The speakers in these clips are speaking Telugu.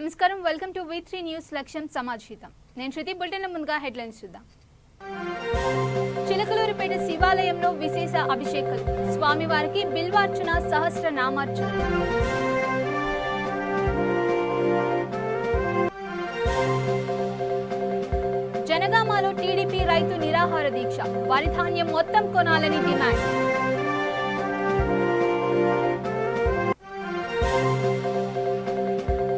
నమస్కారం వెల్కమ్ టు V3 న్యూస్ లక్ష్యం సమాజితం నేను శృతి బులెటిన్ ముందుగా హెడ్లైన్స్ చూద్దాం చిలకలూరిపేట శివాలయంలో విశేష అభిషేకాలు స్వామివారికి బిల్వార్చన సహస్రనామార్చన జనగామలో టీడీపీ రైతు నిరాహార దీక్ష వరి ధాన్యం మొత్తం కొనాలని డిమాండ్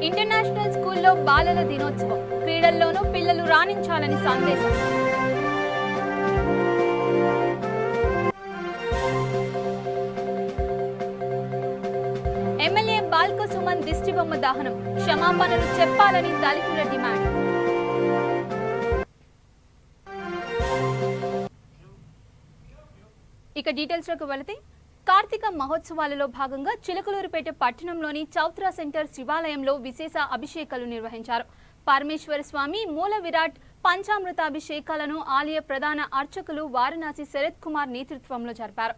ఇంటర్నేషనల్ స్కూల్లో బాలల దినోత్సవం క్రీడల్లోనూ పిల్లలు రాణించాలని సందేశం ఎమ్మెల్యే బాల్క సుమన్ దిష్టిబొమ్మ దహనం క్షమాపణలు చెప్పాలని దళితుల డిమాండ్ ఇక డీటెయిల్స్ లోకి వెళితే కార్తీక మహోత్సవాలలో భాగంగా చిలకలూరిపేట పట్టణంలోని చౌత్రా సెంటర్ శివాలయంలో విశేష అభిషేకాలు నిర్వహించారు. పరమేశ్వర స్వామి మూల విరాట్ పంచామృతాభిషేకాలను ఆలయ ప్రధాన అర్చకులు వారణాసి శరత్ కుమార్ నేతృత్వంలో జరిపారు.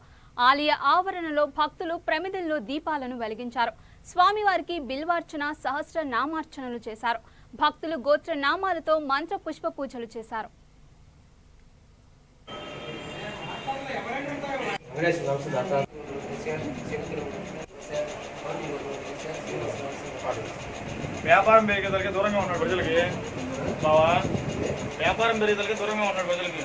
ఆలయ ఆవరణలో భక్తులు ప్రమిదల్లో దీపాలను వెలిగించారు. స్వామివారికి బిల్వార్చన సహస్ర నామార్చనలు చేశారు. భక్తులు గోత్ర నామాలతో మంత్ర పుష్ప పూజలు చేశారు. వ్యాపారం పెరిగేదలకి దూరంగా ఉన్నాడు ప్రజలకి బావా వ్యాపారం పెరిగేదలకి దూరంగా ఉన్నాడు ప్రజలకి.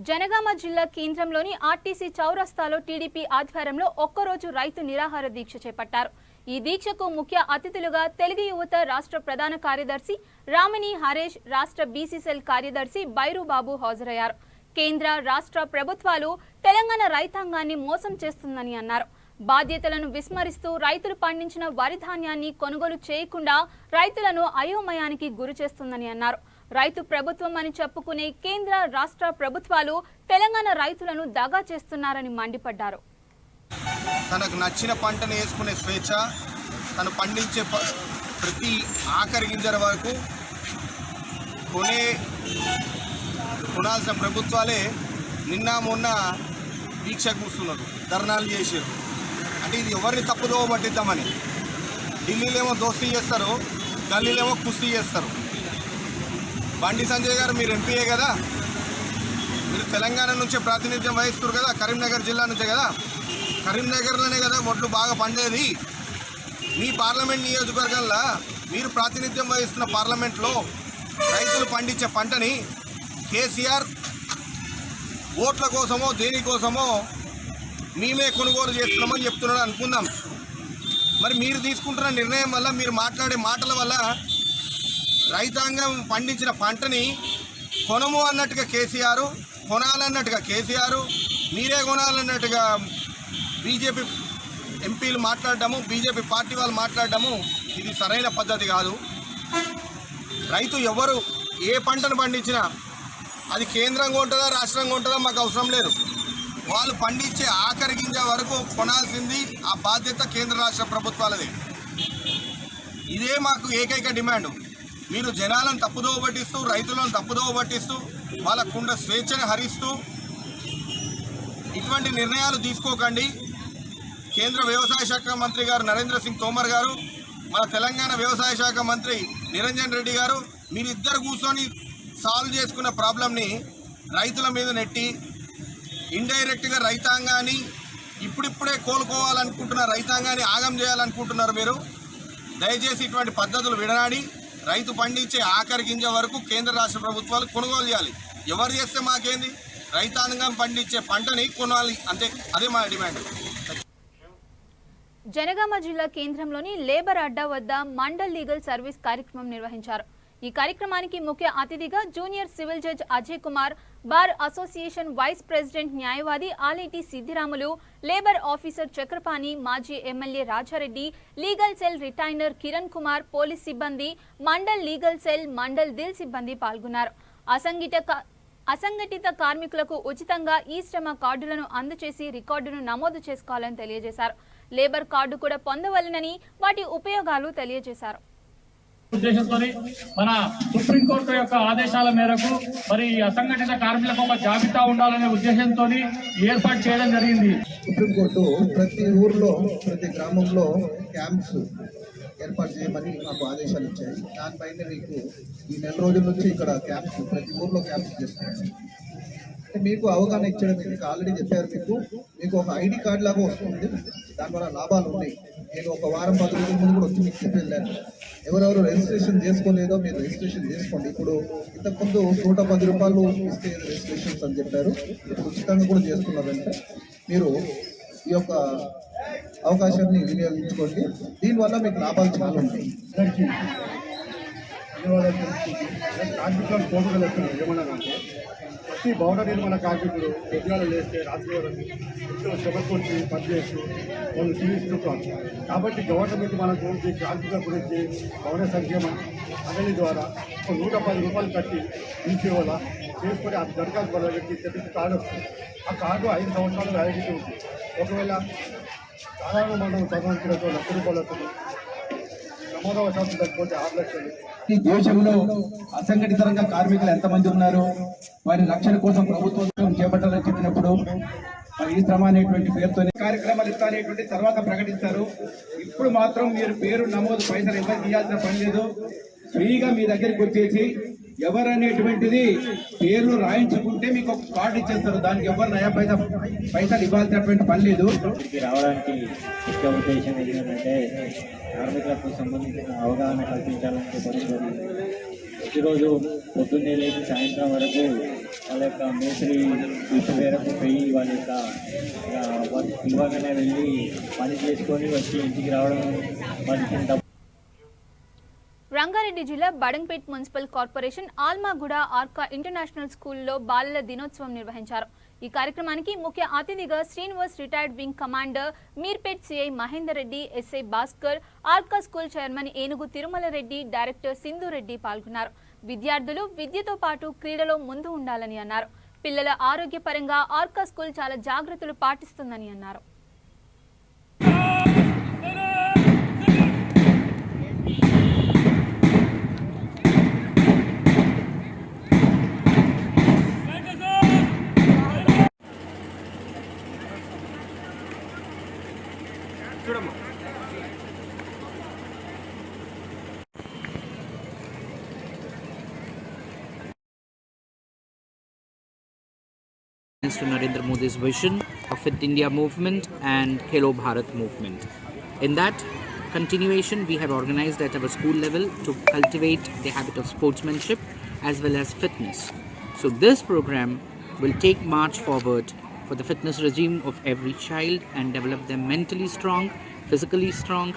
జనగామ జిల్లా కేంద్రంలోని ఆర్టీసీ చౌరస్తాలో టీడీపీ ఆధ్వర్యంలో ఒక్కరోజు రైతు నిరాహార దీక్ష చేపట్టారు. ఈ దీక్షకు ముఖ్య అతిథులుగా తెలుగు యువత రాష్ట్ర ప్రధాన కార్యదర్శి రామిని హరేష్, రాష్ట్ర బీసీసీఎల్ కార్యదర్శి బైరుబాబు హాజరయ్యారు. కేంద్ర రాష్ట్ర ప్రభుత్వాలు తెలంగాణ రైతాంగాన్ని మోసం చేస్తుందని అన్నారు. బాధ్యతలను విస్మరిస్తూ రైతులు పండించిన వరి ధాన్యాన్ని కొనుగోలు చేయకుండా రైతులను అయోమయానికి గురి చేస్తుందని అన్నారు. రైతు ప్రభుత్వం అని చెప్పుకునే కేంద్ర రాష్ట్ర ప్రభుత్వాలు తెలంగాణ రైతులను దగా చేస్తున్నారని మండిపడ్డారు. తనకు నచ్చిన పంటను వేసుకునే స్వేచ్ఛ, తను పండించే ప్రతి ఆఖరి గింజల వరకు కొనాల్సిన ప్రభుత్వాలే నిన్న మొన్న దీక్ష కూస్తున్నారు, ధర్నాలు చేశారు. అంటే ఇది ఎవరిని తప్పుదోవ పట్టిద్దామని. ఢిల్లీలేమో దోస్తీ చేస్తారు, గల్లీలేమో కుస్తీ చేస్తారు. బండి సంజయ్ గారు మీరు ఎంపీయే కదా, మీరు తెలంగాణ నుంచే ప్రాతినిధ్యం వహిస్తారు కదా, కరీంనగర్ జిల్లా నుంచే కదా, కరీంనగర్లోనే కదా ఒడ్లు బాగా పండేది. మీ పార్లమెంట్ నియోజకవర్గంలో మీరు ప్రాతినిధ్యం వహిస్తున్న పార్లమెంట్లో రైతులు పండించే పంటని కేసీఆర్ ఓట్ల కోసమో దేనికోసమో మేమే కొనుగోలు చేస్తున్నామని చెప్తున్నాడు అనుకుందాం. మరి మీరు తీసుకుంటున్న నిర్ణయం వల్ల, మీరు మాట్లాడే మాటల వల్ల రైతాంగం పండించిన పంటని కొనము అన్నట్టుగా కేసీఆర్, కొనాలన్నట్టుగా కేసీఆర్, మీరే కొనాలన్నట్టుగా బీజేపీ ఎంపీలు మాట్లాడటము, బీజేపీ పార్టీ వాళ్ళు మాట్లాడటము ఇది సరైన పద్ధతి కాదు. రైతు ఎవరు ఏ పంటను పండించినా అది కేంద్రంగా ఉంటుందా రాష్ట్రంగా ఉంటుందా మాకు అవసరం లేదు. వాళ్ళు పండించే ఆఖరి గింజ వరకు కొనాల్సింది ఆ బాధ్యత కేంద్ర రాష్ట్ర ప్రభుత్వాలదే. ఇదే మాకు ఏకైక డిమాండ్. మీరు జనాలను తప్పుదోవ పట్టిస్తూ, రైతులను తప్పుదోవ పట్టిస్తూ, వాళ్ళకుండ స్వేచ్ఛను హరిస్తూ ఇటువంటి నిర్ణయాలు తీసుకోకండి. కేంద్ర వ్యవసాయ శాఖ మంత్రి గారు నరేంద్ర సింగ్ తోమర్ గారు, మన తెలంగాణ వ్యవసాయ శాఖ మంత్రి నిరంజన్ రెడ్డి గారు, మీరిద్దరు కూర్చొని సాల్వ్ చేసుకున్న ప్రాబ్లంని రైతుల మీద నెట్టి ఇండైరెక్ట్గా రైతాంగాన్ని ఇప్పుడిప్పుడే కోలుకోవాలనుకుంటున్న రైతాంగాన్ని ఆగం చేయాలనుకుంటున్నారు. మీరు దయచేసి ఇటువంటి పద్ధతులు విడనాడి రైతు పండించే ఆఖరి గింజ వరకు కేంద్ర రాష్ట్ర ప్రభుత్వాలు కొనుగోలు చేయాలి. ఎవరు చేస్తే మాకేంది, రైతాంగం పండించే పంటని కొనాలి అంతే. అదే మా డిమాండ్. జనగామ జిల్లా కేంద్రంలోని లేబర్ అడ్డా వద్ద మండల్ లీగల్ సర్వీస్ కార్యక్రమం నిర్వహించారు. ఈ కార్యక్రమానికి ముఖ్య అతిథిగా junior civil judge Ajay Kumar, bar association vice president న్యాయవాది ఆలేటి సిద్ధిరాములు, లేబర్ ఆఫీసర్ చక్రపాణి, మాజీ MLA Rajareddy, legal cell retainer Kiran Kumar, police సిబ్బంది, మండల్ లీగల్ సెల్, మండల్ దిల్ సిబ్బంది పాల్గొన్నారు. అసంఘటిత కార్మికులకు ఉచితంగా ఈ శ్రమ కార్డులను అందజేసి రికార్డును నమోదు చేసుకోవాలని తెలియజేశారు. లేబర్ కార్డు కూడా పొందవలెనని, వాటి ఉపయోగాలు తెలియజేశారు. ఉద్దేశంతో మన సుప్రీంకోర్టు యొక్క ఆదేశాల మేరకు మరి అసంఘటిత కార్మికులకు ఒక జాబితా ఉండాలనే ఉద్దేశంతో ఏర్పాటు చేయడం జరిగింది. సుప్రీంకోర్టు ప్రతి ఊర్లో ప్రతి గ్రామంలో క్యాంప్స్ ఏర్పాటు చేయమని మాకు ఆదేశాలు ఇచ్చాయి. దానిపైన మీకు ఈ నెల రోజుల నుంచి ఇక్కడ క్యాంప్స్ ప్రతి ఊర్లో క్యాంప్స్ చేస్తున్నాం. అంటే మీకు అవగాహన ఇచ్చడం మీకు ఆల్రెడీ చెప్పారు. మీకు ఒక ఐడి కార్డ్ లాగా వస్తుంది. దానివల్ల లాభాలు ఉన్నాయి. నేను ఒక వారం 10 రోజుల ముందు కూడా వచ్చి మీకు చెప్పేళ్ళాను. ఎవరెవరు రిజిస్ట్రేషన్ చేసుకోలేదో మీరు రిజిస్ట్రేషన్ చేసుకోండి. ఇప్పుడు ఇంతకుముందు 110 రూపాయలు ఇస్తే రిజిస్ట్రేషన్స్ అని చెప్పారు. ఇప్పుడు ఉచితంగా కూడా చేస్తున్నారంటే మీరు ఈ యొక్క అవకాశాన్ని వినియోగించుకోండి. దీనివల్ల మీకు లాభాలు చాలా ఉంటాయి. కార్మికులను కోర్టులు వస్తున్నాయి. ఏమన్నారంటే ప్రతి భవన నిర్మాణ కార్మికుడు ఉద్యోగాలు చేస్తే రాత్రి వరకు ఎంతో శ్రమకొచ్చి పనిచేస్తూ వాళ్ళు జీవిస్తుంటారు. కాబట్టి గవర్నమెంట్ మనకు ఈ కార్మికుల గురించి భవన సంక్షేమ మండలి ద్వారా 110 రూపాయలు కట్టి ఈ సేవల చేసుకొని ఆ దరఖాస్తు వాళ్ళకి చెల్లించి కార్డు వస్తుంది. ఆ కార్డు 5 సంవత్సరాలు వ్యాలిడిటీ ఉంటుంది. ఒకవేళ సాధారణ మనం చదవడానికి 1,00,000 రూపాయలు వస్తుంది. ప్రమాదవశాత్తు తగ్గిపోతే 6 లక్షలు. ఈ దేశంలో అసంఘటిత రంగ కార్మికులు ఎంతమంది ఉన్నారు, వారి రక్షణ కోసం ప్రభుత్వం చేపట్టాలని చెప్పినప్పుడు మరి ఈ శ్రమ అనేటువంటి పేరుతో కార్యక్రమాలు ఇస్తానేటువంటి తర్వాత ప్రకటిస్తారు. ఇప్పుడు మాత్రం మీరు పేరు నమోదు పైసలు ఎవరు తీయాల్సిన పని లేదు. ఫ్రీగా మీ దగ్గరికి వచ్చేసి ఎవరనేటువంటిది పేర్లు రాయించుకుంటే మీకు ఒక కార్డు ఇచ్చేస్తారు. దానికి ఎవరు నయా పైసలు ఇవ్వాల్సినటువంటి పని లేదు. రావడానికి ముఖ్య ఉద్దేశం ఏంటంటే కార్మికులకు సంబంధించిన అవగాహన కల్పించాలని చెప్పి ప్రతిరోజు పొద్దున్నే లేచి సాయంత్రం వరకు వాళ్ళ యొక్క మేస్త్రి ఇష్ట మేరకు పోయి వాళ్ళ యొక్క వర్క్ ఇవ్వగానే వెళ్ళి పని చేసుకొని వచ్చి ఇంటికి రావడం వారికి. రంగారెడ్డి జిల్లా Badangpet municipal corporation Almaguda Arka international స్కూల్లో బాలల దినోత్సవం నిర్వహించారు. ఈ కార్యక్రమానికి ముఖ్య అతిథిగా Srinivas retired wing commander, Meerpet CI Mahender Reddy, SI Bhaskar, Arka school chairman Enugu Tirumala Reddy, director Sindhu Reddy పాల్గొన్నారు. విద్యార్థులు విద్యతో పాటు క్రీడలో ముందు ఉండాలని అన్నారు. పిల్లల ఆరోగ్యపరంగా ఆర్కా స్కూల్ చాలా జాగ్రత్తలు పాటిస్తుందని అన్నారు. To Narendra Modi's vision of Fit India movement and Khelo Bharat movement. In that continuation, we have organized at our school level to cultivate the habit of sportsmanship as well as fitness. So this program will take march forward for the fitness regime of every child and develop them mentally strong, physically strong,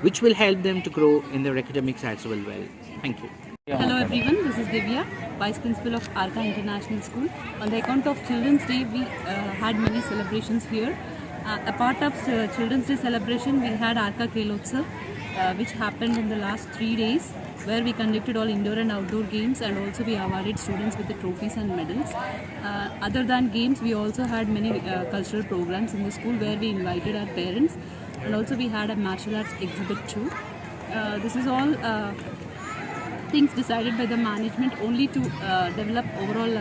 which will help them to grow in their academics as well. Thank you. Hello everyone, this is Divya, Vice Principal of Arka International School. On the account of Children's Day, we had many celebrations here. A part of Children's Day celebration, we had Arka Khelotsav, which happened in the last 3 days, where we conducted all indoor and outdoor games, and also we awarded students with the trophies and medals. Other than games, we also had many cultural programs in the school where we invited our parents, and also we had a martial arts exhibit too. This is all things decided by the management only to develop overall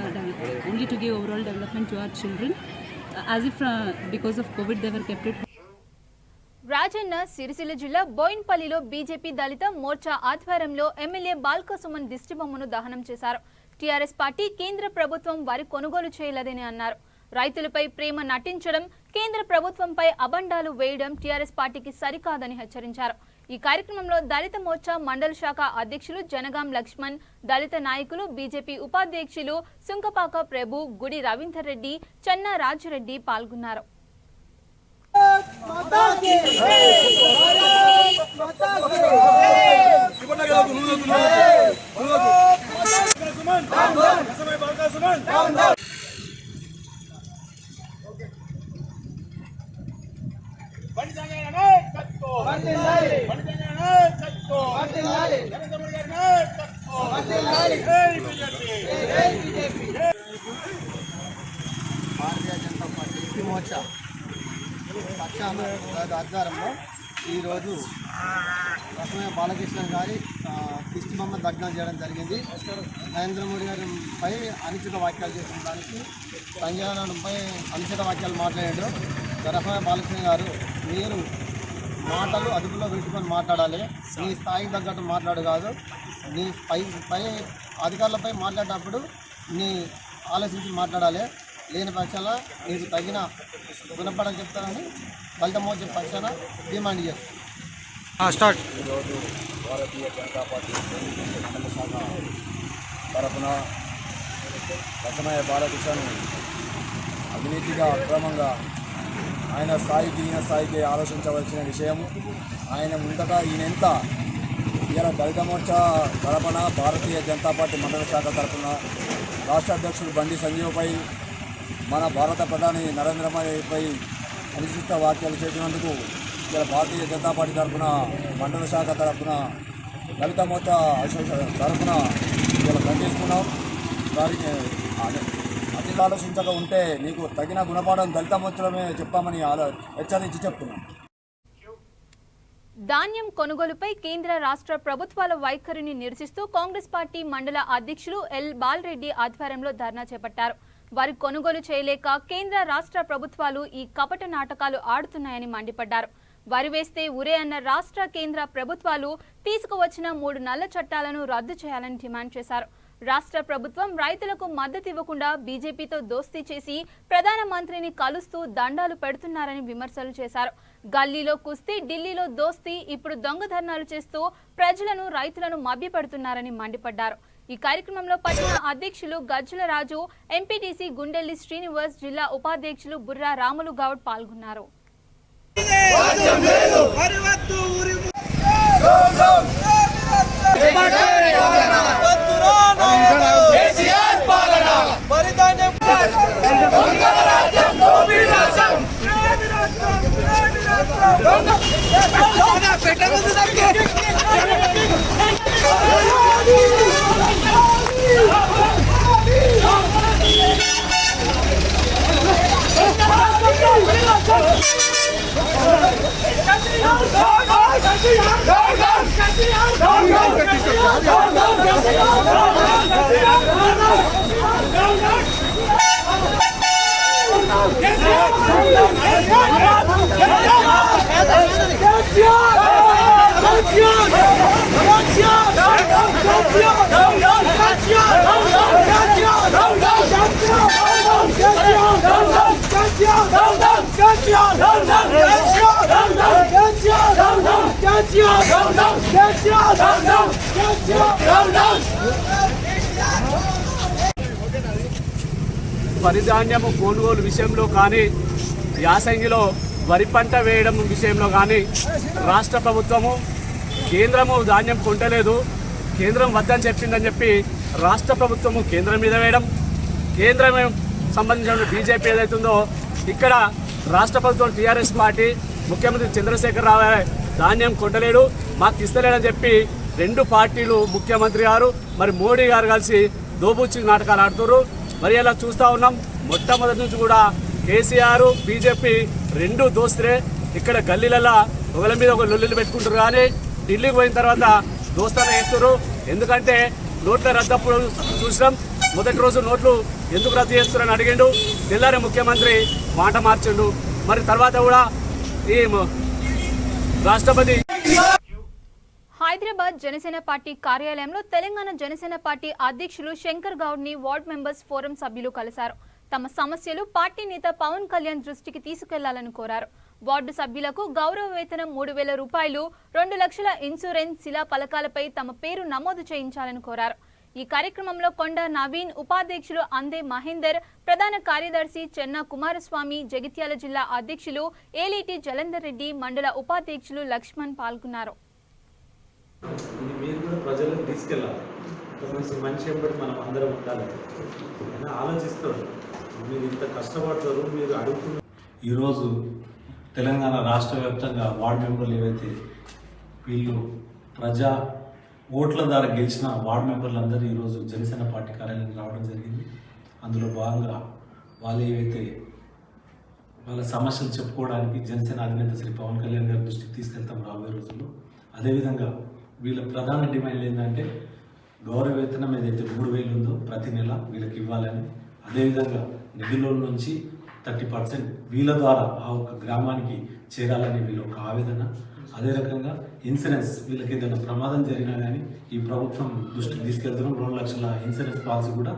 only to give overall development to our children, as if because of COVID they were kept at home. Rajanna Sircilla జిల్లా బోయిన్పల్లిలో బీజేపీ దళిత మోర్చా ఆధ్వర్యంలో ఎమ్మెల్యే బాల్క సుమన్ దిష్టిబొమ్మను దహనం చేశారు. టీఆర్ఎస్ పార్టీ కేంద్ర ప్రభుత్వం వరి కొనుగోలు చేయలేదని అన్నారు. రైతులపై ప్రేమ నటించడం, కేంద్ర ప్రభుత్వంపై అబండాలు వేయడం టీఆర్ఎస్ పార్టీకి సరికాదని హెచ్చరించారు. ఈ కార్యక్రమంలో దళిత మోర్చా మండల శాఖ అధ్యక్షులు జనగాం లక్ష్మణ్, దళిత నాయకులు, బీజేపీ ఉపాధ్యక్షులు సుంకపాక ప్రభు, గుడి రవీందర్ రెడ్డి, చెన్నా రాజురెడ్డి పాల్గొన్నారు. భారతీయ జనతా పార్టీ మోర్చా పక్షాన ఆధ్వర్యంలో ఈరోజు రసమయ్య బాలకృష్ణ గారి దిష్టి బొమ్మ దగ్నం చేయడం జరిగింది. నరేంద్ర మోడీ గారిపై అనుచిత వ్యాఖ్యలు చేసిన దానికి సంజయపై అనుచిత వ్యాఖ్యలు మాట్లాడారు. రసమయ్య బాలకృష్ణ గారు, మీరు మాటలు అదుపులో పెట్టుకొని మాట్లాడాలి. నీ స్థాయికి తగ్గట్టు మాట్లాడు కాదు. నీ పై అధికారులపై మాట్లాడినప్పుడు నీ ఆలోచించి మాట్లాడాలి. లేని పక్షాన నీకు తగిన గుణపడం చెప్తానని దళిత మోర్చా పక్షాన డిమాండ్ చేస్తాను. ఈరోజు భారతీయ జనతా పార్టీ మండల శాఖ తరఫున రసమయ్య బాలకృష్ణను అవినీతిగా అక్రమంగా ఆయన స్థాయికి ఈయన స్థాయికి ఆలోచించవలసిన విషయం. ఆయన ముందట ఈయనెంత ఇలా దళిత మోర్చా తరఫున భారతీయ జనతా పార్టీ మండల శాఖ తరఫున రాష్ట్ర అధ్యక్షుడు బండి సంజీవ్పై మన భారత ప్రధాని నరేంద్ర మోడీపై అనుచిత వ్యాఖ్యలు చేసినందుకు ఇలా భారతీయ జనతా పార్టీ తరఫున మండల శాఖ తరఫున దళిత మోర్చా తరఫున ఇలా ఖండిస్తున్నాం. దానికి అతి ఆలోచించగా ఉంటే నీకు తగిన గుణపాఠం దళిత మోర్చలమే చెప్తామని హెచ్చరించి చెప్తున్నాం. ధాన్యం కొనుగోలుపై కేంద్ర రాష్ట్ర ప్రభుత్వాల వైఖరిని నిరసిస్తూ కాంగ్రెస్ పార్టీ మండల అధ్యక్షులు ఎల్ బాలరెడ్డి ఆధ్వర్యంలో ధర్నా చేపట్టారు. వారు కొనుగోలు చేయలేక కేంద్ర రాష్ట్ర ప్రభుత్వాలు ఈ కపట నాటకాలు ఆడుతున్నాయని మండిపడ్డారు. వరి వేస్తే ఉరే అన్న రాష్ట్ర కేంద్ర ప్రభుత్వాలు తీసుకువచ్చిన 3 నల్ల చట్టాలను రద్దు చేయాలని డిమాండ్ చేశారు. రాష్ట్ర ప్రభుత్వం రైతులకు మద్దతు ఇవ్వకుండా బీజేపీతో దోస్తీ చేసి ప్రధానమంత్రిని కలుస్తూ దండాలు పెడుతున్నారని విమర్శలు చేశారు. గల్లీలో కుస్తీ, ఢిల్లీలో దోస్తీ, ఇప్పుడు దొంగ ధర్నాలు చేస్తూ ప్రజలను, రైతులను మభ్యపెడుతున్నారని మండిపడ్డారు. ఈ కార్యక్రమంలో పట్టణ అధ్యక్షులు గజ్జల రాజు, ఎంపీటీసీ గుండెల్లి శ్రీనివాస్, జిల్లా ఉపాధ్యక్షులు బుర్రా రాములు గౌడ్ పాల్గొన్నారు. వరిధాన్యము కొనుగోలు విషయంలో కానీ, యాసంగిలో వరి పంట వేయడం విషయంలో కానీ రాష్ట్ర ప్రభుత్వము కేంద్రము ధాన్యం కొంటలేదు, కేంద్రం వద్దని చెప్పిందని చెప్పి రాష్ట్ర ప్రభుత్వము కేంద్రం మీద వేయడం, కేంద్రం సంబంధించిన బీజేపీ ఏదైతుందో ఇక్కడ రాష్ట్ర ప్రభుత్వం టీఆర్ఎస్ పార్టీ ముఖ్యమంత్రి చంద్రశేఖర్ రావు ధాన్యం కొంటలేడు, మాకు ఇస్తలేడని చెప్పి 2 పార్టీలు, ముఖ్యమంత్రి గారు మరి మోడీ గారు కలిసి దోబూచి నాటకాలు ఆడుతున్నారు. మరి అలా చూస్తూ ఉన్నాం. మొట్టమొదటి నుంచి కూడా కేసీఆర్, బీజేపీ 2 దోస్తులే. ఇక్కడ గల్లీలలో ఒకళ్ళ మీద ఒక లొల్లులు పెట్టుకుంటారు, కానీ ఢిల్లీకి పోయిన తర్వాత దోస్తానే వేస్తున్నారు. ఎందుకంటే నోట్ల రద్దప్పుడు చూసినాం. మొదటి రోజు నోట్లు ఎందుకు రద్దు చేస్తున్నారని అడిగిండు, తెల్లారి ముఖ్యమంత్రి మాట మార్చిండు. మరి తర్వాత కూడా ఈ రాష్ట్రపతి హైదరాబాద్ జనసేన పార్టీ కార్యాలయంలో తెలంగాణ జనసేన పార్టీ అధ్యక్షులు శంకర్ గౌడ్ ని వార్డ్ మెంబర్స్ ఫోరం సభ్యులు కలిశారు. తమ సమస్యలు పార్టీ నేత పవన్ కళ్యాణ్ దృష్టికి తీసుకెళ్లాలని కోరారు. వార్డు సభ్యులకు గౌరవ వేతనం 3,000 రూపాయలు, 2 లక్షల ఇన్సూరెన్స్, శిలా పలకాలపై తమ పేరు నమోదు చేయించాలని కోరారు. ఈ కార్యక్రమంలో కొండ నవీన్, ఉపాధ్యక్షులు అందే మహేందర్, ప్రధాన కార్యదర్శి చెన్నా కుమారస్వామి, జగిత్యాల జిల్లా అధ్యక్షులు ఏలేటి జలంధర్ రెడ్డి, మండల ఉపాధ్యక్షులు లక్ష్మణ్ పాల్గొన్నారు. మీరు కూడా ప్రజలను తీసుకెళ్ళాలి. మనిషి ఎంబడి మనం అందరం ఉండాలి అని ఆలోచిస్తారు. మీరు ఇంత కష్టపడతారు, మీరు అడుగుతున్నారు. ఈరోజు తెలంగాణ రాష్ట్ర వ్యాప్తంగా వార్డు మెంబర్లు ఏవైతే వీళ్ళు ప్రజా ఓట్ల ద్వారా గెలిచిన వార్డు మెంబర్లందరూ ఈరోజు జనసేన పార్టీ కార్యాలయం రావడం జరిగింది. అందులో భాగంగా వాళ్ళు ఏవైతే వాళ్ళ సమస్యలు చెప్పుకోవడానికి జనసేన అధినేత శ్రీ పవన్ కళ్యాణ్ గారి దృష్టికి తీసుకెళ్తారు. తీసుకెళ్తాం రాబోయే రోజుల్లో. అదేవిధంగా వీళ్ళ ప్రధాన డిమాండ్ ఏంటంటే గౌరవ వేతనం ఏదైతే 3,000 ఉందో ప్రతి నెల వీళ్ళకి ఇవ్వాలని, అదేవిధంగా నిధుల నుంచి 30% వీళ్ళ ద్వారా ఆ ఒక్క గ్రామానికి చేరాలని వీళ్ళ ఒక ఆవేదన. అదే రకంగా ఇన్సూరెన్స్, వీళ్ళకి ఏదైనా ప్రమాదం జరిగినా కానీ ఈ ప్రభుత్వం దృష్టికి తీసుకెళ్తున్నాం. 2 లక్షల ఇన్సూరెన్స్ పాలసీ కూడా.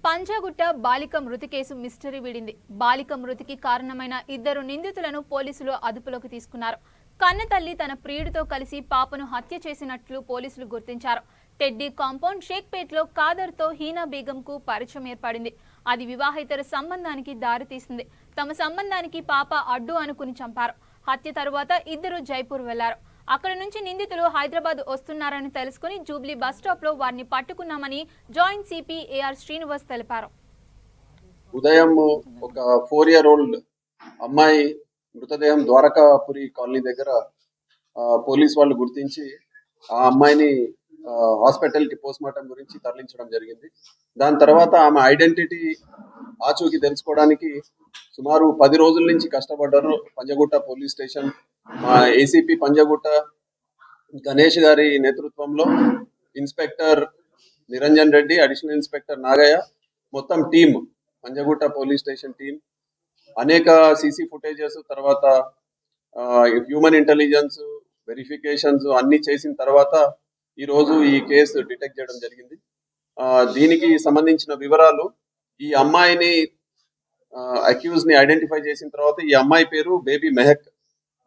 పంజాగుట్ట బాలిక మృతి కేసు మిస్టరీ వీడింది. బాలిక మృతికి కారణమైన 2 నిందితులను పోలీసులు అదుపులోకి తీసుకున్నారు. కన్నతల్లి తన ప్రియుడితో కలిసి పాపను హత్య చేసినట్లు పోలీసులు గుర్తించారు. టెడ్డీ కాంపౌండ్ షేక్పేట్లో కాదర్తో హీనా బేగంకు పరిచయం ఏర్పడింది. అది వివాహేతర సంబంధానికి దారితీసింది. తమ సంబంధానికి పాప అడ్డు అనుకుని చంపారు. హత్య తరువాత 2 జైపూర్ వెళ్లారు. అక్కడి నుంచి నిందితులు హైదరాబాద్ వస్తున్నారని తెలుసుకుని జూబ్లీ బస్ స్టాప్ లో వారిని పట్టుకున్నామని జాయింట్ సిపి ఏఆర్ శ్రీనివాస్ తెలిపారు. ఉదయం ఒక 4-year-old అమ్మాయి మృతదేహం ద్వారకాపురి కాలనీ దగ్గర పోలీస్ వాళ్ళు గుర్తించి ఆ అమ్మాయిని హాస్పిటల్ కి పోస్ట్ మార్టం గురించి తరలించడం జరిగింది. దాని తర్వాత ఆమె ఐడెంటిటీ ఆచూకీ తెలుసుకోవడానికి సుమారు 10 రోజుల నుంచి కష్టపడ్డారు. పంజగుట్ట పోలీస్ స్టేషన్ మా ఏసీపీ పంజగుట్ట గణేష్ గారి నేతృత్వంలో inspector Niranjan Reddy, additional inspector Nagaiah, మొత్తం team Panjagutta police station team అనేక సీసీ ఫుటేజెస్ తర్వాత హ్యూమన్ ఇంటెలిజెన్స్ వెరిఫికేషన్స్ అన్ని చేసిన తర్వాత ఈరోజు ఈ కేసు డిటెక్ట్ చేయడం జరిగింది. దీనికి సంబంధించిన వివరాలు, ఈ అమ్మాయిని అక్యూజ్ ని ఐడెంటిఫై చేసిన తర్వాత ఈ అమ్మాయి పేరు బేబీ మెహక్,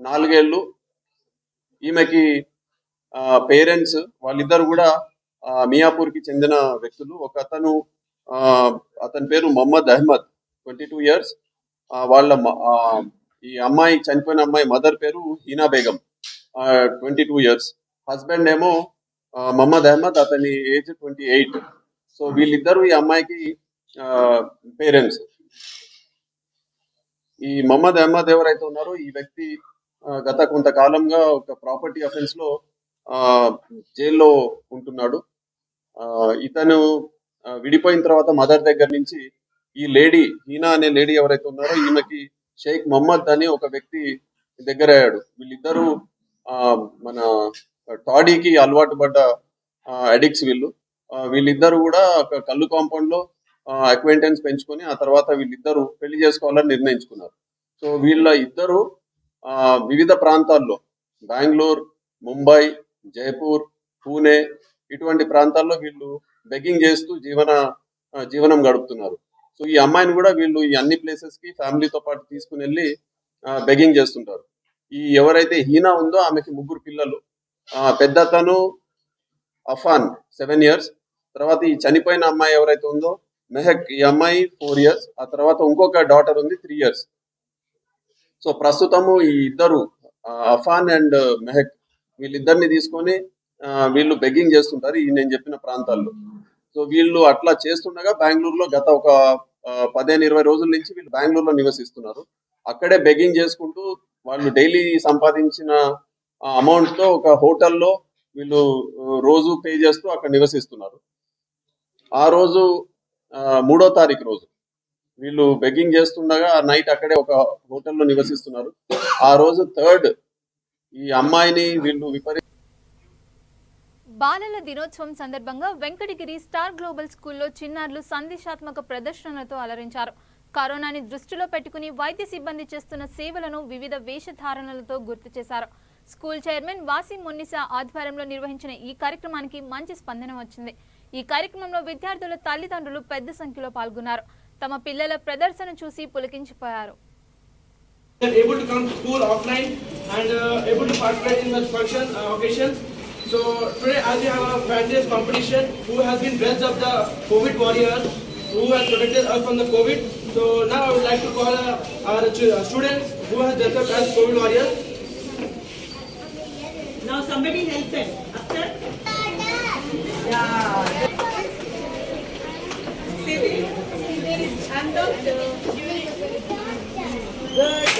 4 ఏళ్ళు. ఈమెకి పేరెంట్స్ వాళ్ళిద్దరు కూడా మియాపూర్ కి చెందిన వ్యక్తులు. ఒక అతని పేరు మొహమ్మద్ అహ్మద్, 22 years. వాళ్ళ ఈ అమ్మాయి చనిపోయిన అమ్మాయి మదర్ పేరు హీనా బేగం, 22 years. హస్బెండ్ ఏమో మొహమ్మద్ అహ్మద్, అతని ఏజ్ 28. సో వీళ్ళిద్దరు ఈ అమ్మాయికి పేరెంట్స్. ఈ మొహమ్మద్ అహ్మద్ ఎవరైతే ఉన్నారో ఈ వ్యక్తి గత కొంతకాలంగా ఒక ప్రాపర్టీ అఫెన్స్ లో జైల్లో ఉంటున్నాడు. ఇతను విడిపోయిన తర్వాత మదర్ దగ్గర నుంచి ఈ లేడీ హీనా అనే లేడీ ఎవరైతే ఉన్నారో ఈమెకి షేక్ మొహమ్మద్ అని ఒక వ్యక్తి దగ్గర అయ్యాడు. వీళ్ళిద్దరూ మన టాడీకి అలవాటు పడ్డ అడిక్ట్స్ వీళ్ళిద్దరు కూడా ఒక కల్లు కాంపౌండ్ లో అక్వైంటెన్స్ పెంచుకొని ఆ తర్వాత వీళ్ళిద్దరూ పెళ్లి చేసుకోవాలని నిర్ణయించుకున్నారు. సో వీళ్ళ ఇద్దరు వివిధ ప్రాంతాల్లో బెంగళూరు, ముంబై, జైపూర్, పూణే ఇటువంటి ప్రాంతాల్లో వీళ్ళు బెగ్గింగ్ చేస్తూ జీవనం గడుపుతున్నారు. సో ఈ అమ్మాయిని కూడా వీళ్ళు ఈ అన్ని ప్లేసెస్ కి ఫ్యామిలీతో పాటు తీసుకుని వెళ్ళి బెగ్గింగ్ చేస్తుంటారు. ఈ ఎవరైతే హీనా ఉందో ఆమెకి 3 పిల్లలు. పెద్దతను అఫాన్ 7 years. తర్వాత ఈ చనిపోయిన అమ్మాయి ఎవరైతే ఉందో మెహక్, ఈ అమ్మాయి 4 years. ఆ తర్వాత ఇంకొక డాటర్ ఉంది 3 years. సో ప్రస్తుతము ఈ ఇద్దరు అఫాన్ అండ్ మెహక్ వీళ్ళిద్దరిని తీసుకొని వీళ్ళు బెగ్గింగ్ చేస్తుంటారు ఈ నేను చెప్పిన ప్రాంతాల్లో. సో వీళ్ళు అట్లా చేస్తుండగా బెంగళూరులో గత ఒక 15-20 రోజుల నుంచి వీళ్ళు బెంగళూరులో నివసిస్తున్నారు. అక్కడే బెగ్గింగ్ చేసుకుంటూ వాళ్ళు డైలీ సంపాదించిన అమౌంట్ తో ఒక హోటల్లో వీళ్ళు రోజు పే చేస్తూ అక్కడ నివసిస్తున్నారు. ఆ రోజు 3వ తారీఖు రోజు వీళ్ళు బెగ్గింగ్ చేస్తుండగా నైట్ అక్కడే ఒక హోటల్లో నివసిస్తున్నారు. ఆ రోజు 3rd ఈ అమ్మాయిని వీళ్ళు బాలల దినోత్సవం సందర్భంగా వెంకటగిరి స్టార్ గ్లోబల్ స్కూల్లో చిన్నారులు సందేశాత్మక ప్రదర్శనలతో అలరించారు. కరోనాని దృష్టిలో పెట్టుకుని వైద్య సిబ్బంది చేస్తున్న సేవలను వివిధ వేషధారణలతో గుర్తు చేశారు. స్కూల్ చైర్మన్ వాసిం మున్నిసా ఆధ్వర్యంలో నిర్వహించిన ఈ కార్యక్రమానికి మంచి స్పందన వచ్చింది. ఈ కార్యక్రమంలో విద్యార్థుల తల్లిదండ్రులు పెద్ద సంఖ్యలో పాల్గొన్నారు. తమ పిల్లల ప్రదర్శన చూసి పులకించిపోయారు. Able to come to school offline and able to participate in such occasions. So today as we have a fantasy competition who has been dressed up the COVID warriors who has protected us from the COVID. So now I would like to call our students who has dressed up as COVID warriors. Now somebody help them. After? Yeah. I'm doctor. Good.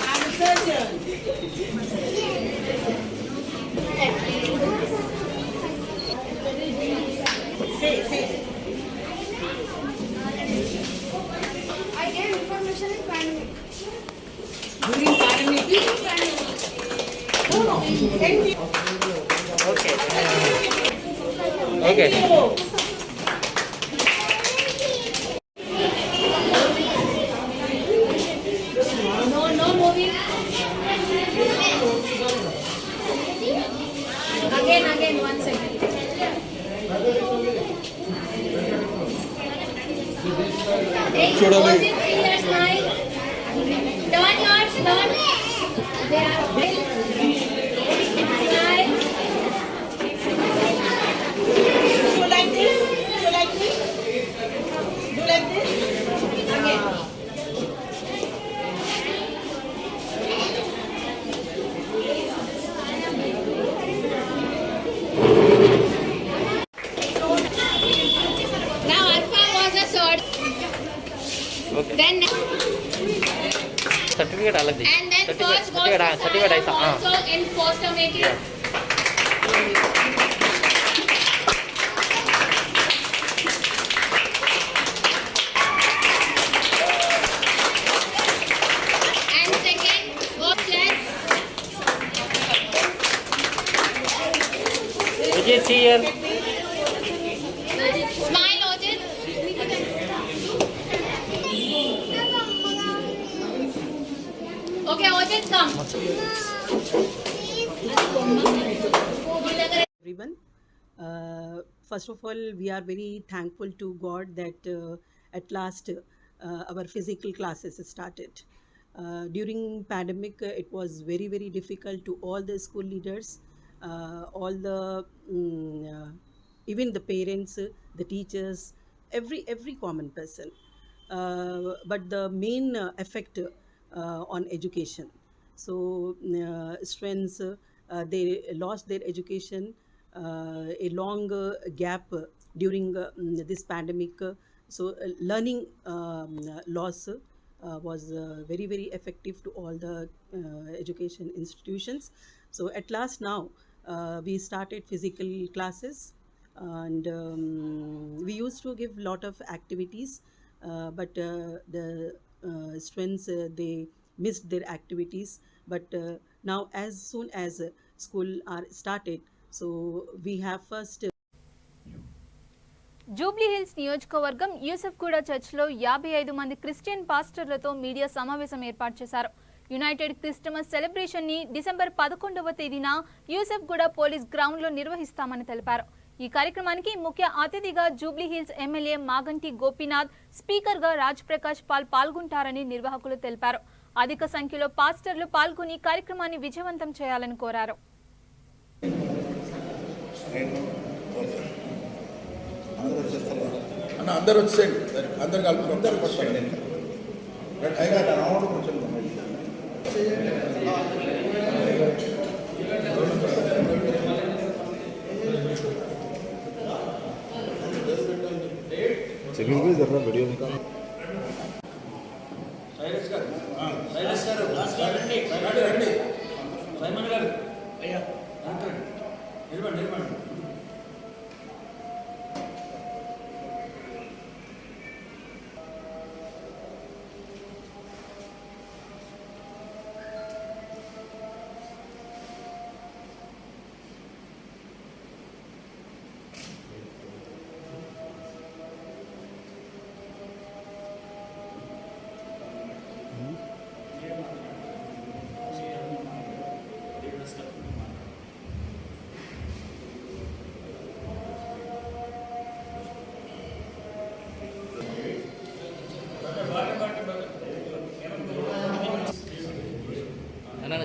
I'm a surgeon. Say. Okay. No moving. Again, 1 second. చూడాలి. Turn yours, turn. They are smile. Do like this. Do like this. Do like this. Again. Now Alpha was a sword. Okay. Then Certificate अलग दी. and then first was certificate ऐसा. also in post-traumatic. And second was chest. Vijay, see here. Smile, Ojit. Okay, Ojit, come. Everyone. First of all, we are very thankful to God that at last our physical classes started. During pandemic, it was very, very difficult to all the school leaders, all the even the parents, the teachers, every common person. But the main effect on education. So students they lost their education, a long gap during this pandemic. So learning loss was very, very effective to all the education institutions. So at last now we started physical classes, and we used to give lot of activities, but the students they missed their activities. But now as soon as school are started, so we have first Jubilee hills నియోజకవర్గం యూసఫ్గూడ చర్చ్లో 55 మంది క్రిస్టియన్ పాస్టర్లతో మీడియా సమావేశం ఏర్పాటు చేశారు. యునైటెడ్ క్రిస్టమస్ సెలబ్రేషన్ ని డిసెంబర్ 11వ తేదీన యూసఫ్గూడ పోలీస్ గ్రౌండ్ లో నిర్వహిస్తామని తెలిపారు. ఈ కార్యక్రమానికి ముఖ్య అతిథిగా Jubilee hills MLA Maganti Gopinath, speaker గా రాజ్ ప్రకాష్ పాల్ పాల్గొంటారని నిర్వాహకులు తెలిపారు. అధిక సంఖ్యలో పాస్టర్లు పాల్గొని కార్యక్రమాన్ని విజయవంతం చేయాలని కోరారు. అందరూ వచ్చేయండి, అందరు కలుపుతారు. చెకింగ్ भी जरा वीडियो निकालो. రండి.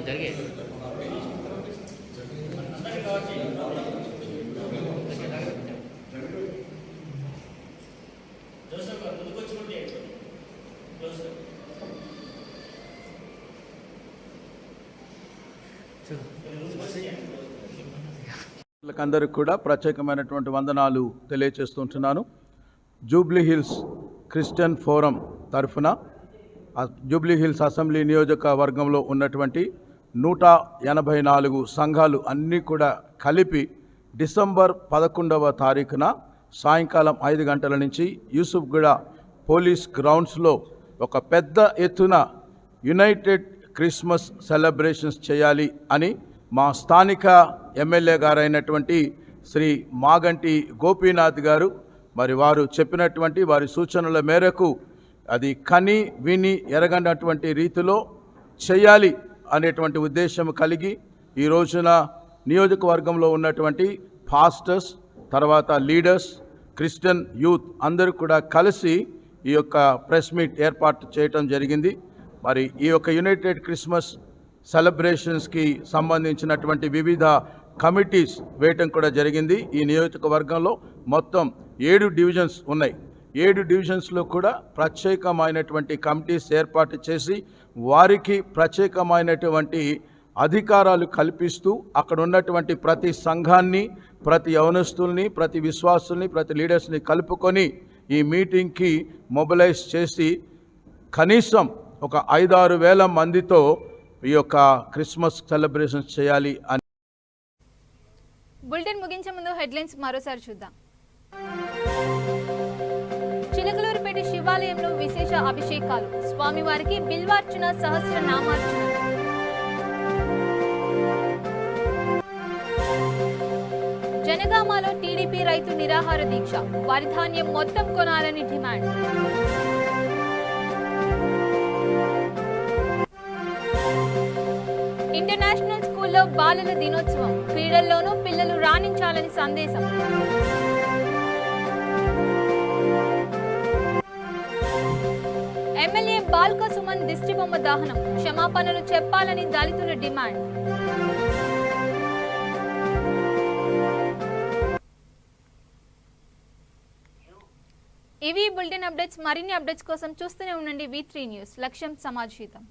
జరిగే అందరికి కూడా ప్రత్యేకమైనటువంటి వందనాలు తెలియజేస్తుంటున్నాను. జూబ్లీ హిల్స్ క్రిస్టియన్ ఫోరం తరఫున జూబ్లీ హిల్స్ అసెంబ్లీ నియోజకవర్గంలో ఉన్నటువంటి 184 సంఘాలు అన్నీ కూడా కలిపి డిసెంబర్ 11వ తారీఖున సాయంకాలం 5 గంటల నుంచి యూసుఫ్గూడ పోలీస్ గ్రౌండ్స్లో ఒక పెద్ద ఎత్తున యునైటెడ్ క్రిస్మస్ సెలబ్రేషన్స్ చేయాలి అని మా స్థానిక ఎమ్మెల్యే గారైనటువంటి శ్రీ మాగంటి గోపీనాథ్ గారు మరి వారు చెప్పినటువంటి వారి సూచనల మేరకు అది కని విని ఎరగనటువంటి రీతిలో చేయాలి అనేటువంటి ఉద్దేశం కలిగి ఈ రోజున నియోజకవర్గంలో ఉన్నటువంటి పాస్టర్స్, తర్వాత లీడర్స్, క్రిస్టియన్ యూత్ అందరూ కూడా కలిసి ఈ యొక్క ప్రెస్ మీట్ ఏర్పాటు చేయటం జరిగింది. మరి ఈ యొక్క యునైటెడ్ క్రిస్మస్ సెలబ్రేషన్స్కి సంబంధించినటువంటి వివిధ కమిటీస్ వేయటం కూడా జరిగింది. ఈ నియోజకవర్గంలో మొత్తం 7 డివిజన్స్ ఉన్నాయి. 7 డివిజన్స్లో కూడా ప్రత్యేకమైనటువంటి కమిటీస్ ఏర్పాటు చేసి వారికి ప్రత్యేకమైనటువంటి అధికారాలు కల్పిస్తూ అక్కడ ఉన్నటువంటి ప్రతి సంఘాన్ని, ప్రతి యవనస్తుల్ని, ప్రతి విశ్వాసుల్ని, ప్రతి లీడర్స్ని కలుపుకొని ఈ మీటింగ్కి మొబిలైజ్ చేసి కనీసం ఒక 5-6 వేల మందితో ఈ యొక్క క్రిస్మస్ సెలబ్రేషన్స్ చేయాలి అని. బులెటిన్ ముగించే ముందు హెడ్లైన్స్ మరోసారి చూద్దాం. చిలకలూరుపేట శివాలయంలో విశేష అభిషేకాలు, స్వామివారికి బిల్వార్చన, సహస్ర నామార్చన. జనగామలో టీడీపీ రైతు నిరాహార దీక్ష, వరి ధాన్యం మొత్తం కొనాలని డిమాండ్. ఇంటర్నేషనల్ స్కూల్లో బాలల దినోత్సవం, క్రీడల్లోనూ పిల్లలు రాణించాలని సందేశం. ఎమ్మెల్యే బాల్క సుమన్ దిష్టిబొమ్మ దహనం, క్షమాపణలు చెప్పాలని దళితుల డిమాండ్. ఇవి బులెటిన్ అప్డేట్స్. మరిన్ని అప్డేట్స్ కోసం చూస్తూనే ఉండండి V3 న్యూస్. లక్ష్యం సమాజ్ హితం.